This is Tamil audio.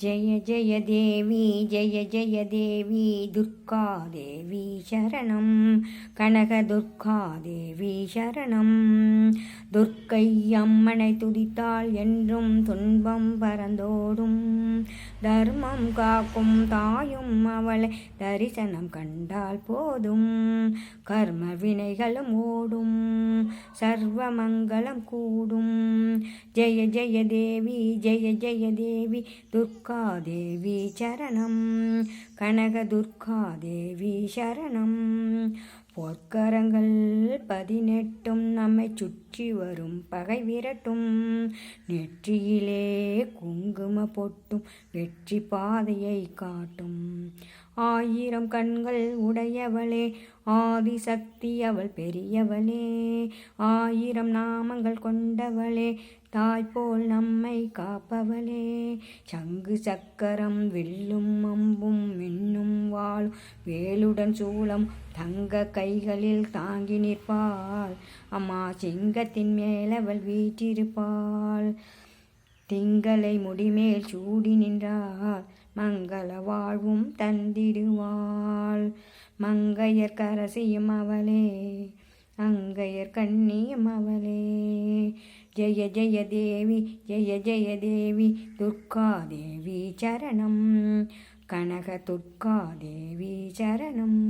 ஜெய ஜெய தேவி ஜெய ஜெய தேவி துர்கா தேவி சரணம் கனக துர்கா தேவி சரணம். துர்க்கை அம்மனை துதித்தால் என்றும் துன்பம் பறந்தோடும். தர்மம் காக்கும் தாயும் அவளை தரிசனம் கண்டால் போதும். கர்ம வினைகளும் ஓடும், சர்வ மங்களம் கூடும். ஜெய ஜெய தேவி ஜெய ஜெய தேவி துர்கா தேவி சரணம் கனக துர்கா தேவி சரணம். பொற்கரங்கள் 18 நம்மை சுற்றி வரும் பகை விரட்டும். நெற்றியிலே குங்கும பொட்டும் வெற்றி பாதையை காட்டும். 1000 கண்கள் உடையவளே ஆதிசக்தி அவள் பெரியவளே. 1000 நாமங்கள் கொண்டவளே தாய் போல் நம்மை காப்பவளே. சங்கு சக்கரம் வில்லும் அம்பும் மின்னும் வாளும் வேலுடன் சூலம் தங்க கைகளில் தாங்கி நிற்பாள். அம்மா சிங்கத்தின் மேல் அவள் வீற்றிருப்பாள். திங்களை முடிமேல் சூடி நின்றாள், மங்கள வாழ்வும் தந்திடுவாள். மங்கையர் கரசியும் அவளே, அங்கையர் கண்ணியும் அவளே. ஜெய ஜெய தேவி ஜெய ஜெய தேவி துர்கா தேவி சரணம் கனக துர்கா தேவி சரணம்.